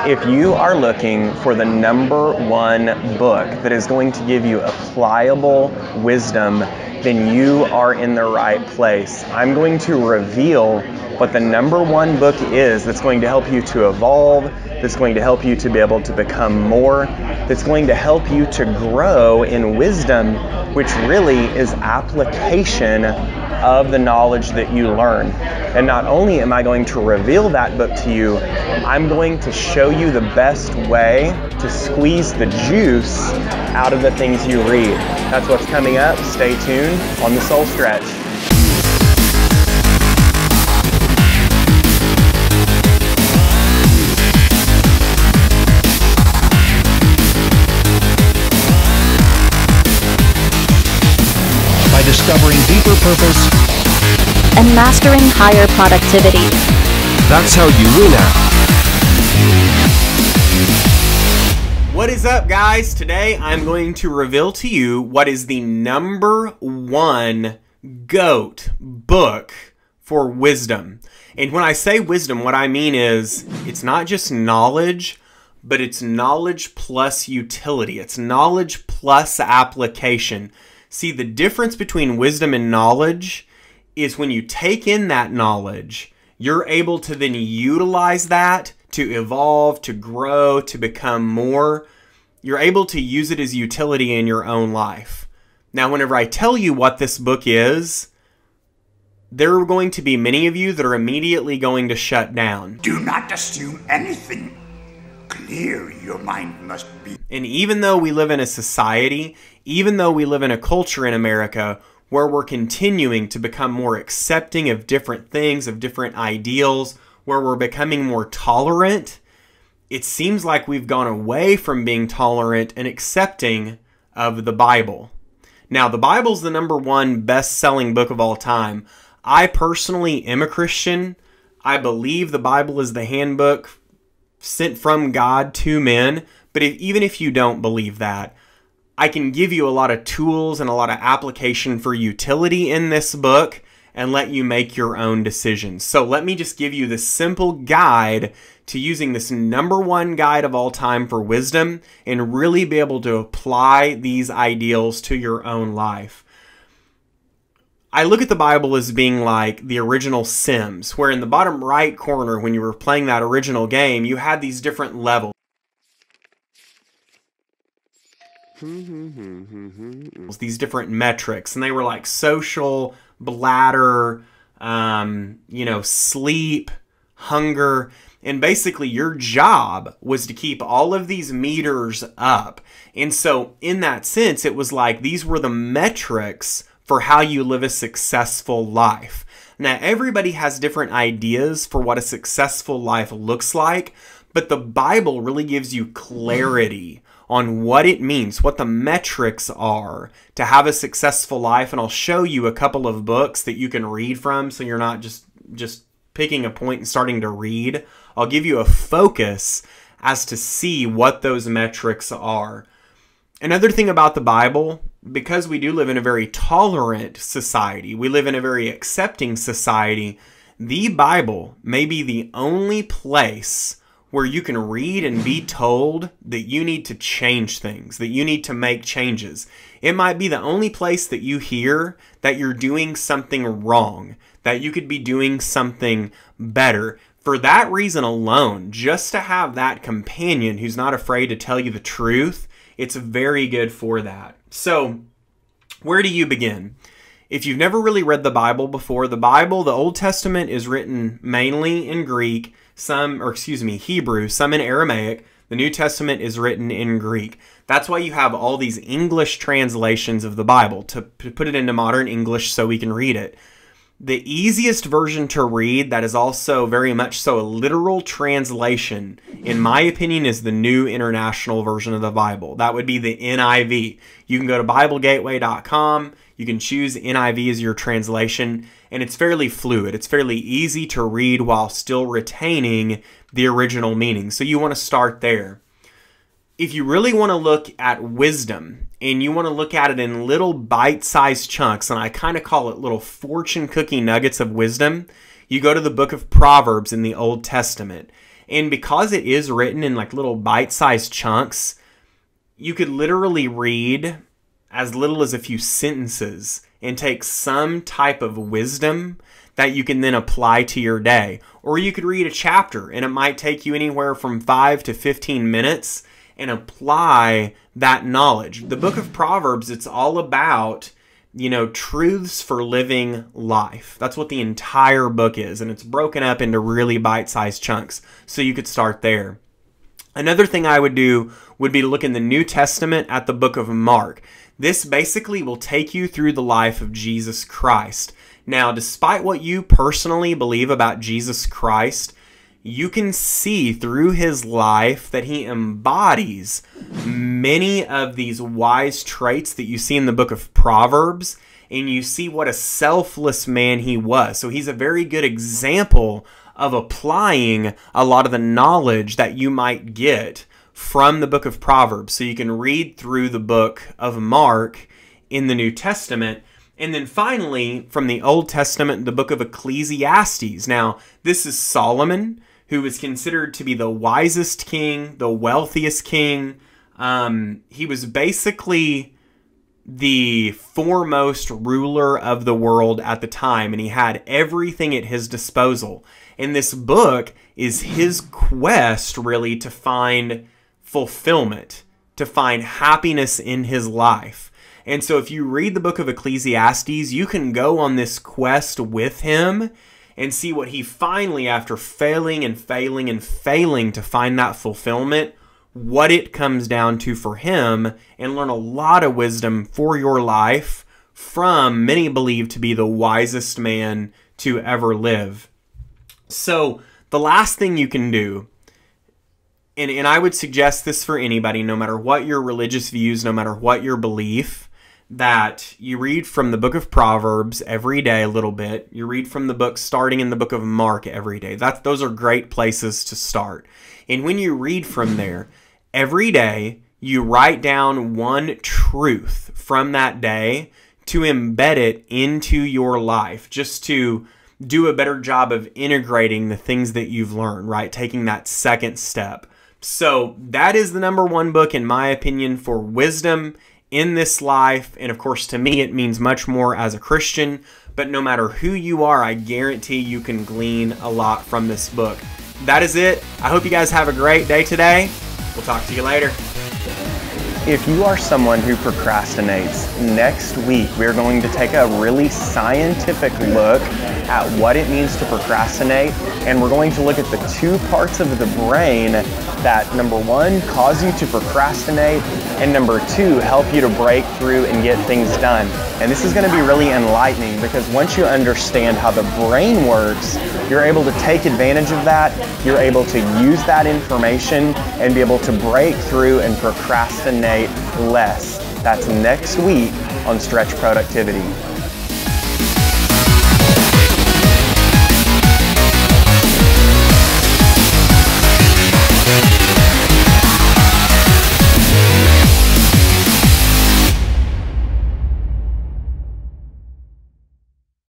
If you are looking for the #1 book that is going to give you applicable wisdom, then you are in the right place. I'm going to reveal what the #1 book is that's going to help you to evolve, that's going to help you to be able to become more, that's going to help you to grow in wisdom, which really is application of the knowledge that you learn. And not only am I going to reveal that book to you, I'm going to show you the best way to squeeze the juice out of the things you read. That's what's coming up. Stay tuned on the Soul Stretch. By discovering deeper purpose and mastering higher productivity. That's how you win out. What is up, guys? Today I'm going to reveal to you what is the #1 GOAT book for wisdom. And when I say wisdom, what I mean is it's not just knowledge, but it's knowledge plus utility. It's knowledge plus application. See, the difference between wisdom and knowledge is when you take in that knowledge, you're able to then utilize that to evolve, to grow, to become more. You're able to use it as utility in your own life. Now, whenever I tell you what this book is, there are going to be many of you that are immediately going to shut down. Do not assume anything. Clear your mind must be. And even though we live in a society, even though we live in a culture in America where we're continuing to become more accepting of different things, of different ideals, where we're becoming more tolerant, it seems like we've gone away from being tolerant and accepting of the Bible. Now, the Bible's the #1 best-selling book of all time. I personally am a Christian. I believe the Bible is the handbook sent from God to men. But even if you don't believe that, I can give you a lot of tools and a lot of application for utility in this book and let you make your own decisions. So let me just give you the simple guide to using this #1 guide of all time for wisdom and really be able to apply these ideals to your own life. I look at the Bible as being like the original Sims, where in the bottom right corner when you were playing that original game, you had these different levels. These different metrics, and they were like social, bladder, sleep, hunger, and basically your job was to keep all of these meters up. And so in that sense, it was like these were the metrics for how you live a successful life. Now, everybody has different ideas for what a successful life looks like, but the Bible really gives you clarity on what it means, what the metrics are to have a successful life. And I'll show you a couple of books that you can read from so you're not just picking a point and starting to read. I'll give you a focus as to see what those metrics are. Another thing about the Bible, because we do live in a very tolerant society, we live in a very accepting society, the Bible may be the only place where you can read and be told that you need to change things, that you need to make changes. It might be the only place that you hear that you're doing something wrong, that you could be doing something better. For that reason alone, just to have that companion who's not afraid to tell you the truth, it's very good for that. So, where do you begin? If you've never really read the Bible before, the Old Testament is written mainly in Greek, Hebrew, some in Aramaic. The New Testament is written in Greek. That's why you have all these English translations of the Bible, to put it into modern English so we can read it. The easiest version to read, that is also very much so a literal translation, in my opinion, is the New International Version of the Bible. That would be the NIV. You can go to BibleGateway.com. You can choose NIV as your translation, and it's fairly fluid. It's fairly easy to read while still retaining the original meaning. So you want to start there. If you really want to look at wisdom, and you want to look at it in little bite-sized chunks, and I kind of call it little fortune cookie nuggets of wisdom, you go to the book of Proverbs in the Old Testament. And because it is written in like little bite-sized chunks, you could literally read as little as a few sentences and take some type of wisdom that you can then apply to your day. Or you could read a chapter and it might take you anywhere from 5 to 15 minutes and apply that knowledge. The book of Proverbs, it's all about, truths for living life. That's what the entire book is. And it's broken up into really bite-sized chunks. So you could start there. Another thing I would do would be to look in the New Testament at the book of Mark. This basically will take you through the life of Jesus Christ. Now, despite what you personally believe about Jesus Christ, you can see through his life that he embodies many of these wise traits that you see in the book of Proverbs, and you see what a selfless man he was. So he's a very good example of applying a lot of the knowledge that you might get from the book of Proverbs. So you can read through the book of Mark in the New Testament. And then finally, from the Old Testament, the book of Ecclesiastes. Now, this is Solomon, who was considered to be the wisest king, the wealthiest king. He was basically the foremost ruler of the world at the time, and he had everything at his disposal. And this book is his quest, really, to find fulfillment, to find happiness in his life. And so if you read the book of Ecclesiastes, you can go on this quest with him and see what he finally, after failing and failing and failing to find that fulfillment, what it comes down to for him, and learn a lot of wisdom for your life from many believed to be the wisest man to ever live. So the last thing you can do, and I would suggest this for anybody, no matter what your religious views, no matter what your belief, that you read from the book of Proverbs every day a little bit. You read from the book starting in the book of Mark every day. Those are great places to start. And when you read from there, every day you write down one truth from that day to embed it into your life, just to do a better job of integrating the things that you've learned, right? Taking that second step. So that is the number one book, in my opinion, for wisdom in this life. And of course, to me, it means much more as a Christian. But no matter who you are, I guarantee you can glean a lot from this book. That is it. I hope you guys have a great day today. We'll talk to you later. If you are someone who procrastinates, next week we're going to take a really scientific look at what it means to procrastinate, and we're going to look at the two parts of the brain that, number one, cause you to procrastinate, and number two, help you to break through and get things done. And this is going to be really enlightening, because once you understand how the brain works, you're able to take advantage of that, you're able to use that information and be able to break through and procrastinate less. That's next week on Stretch Productivity.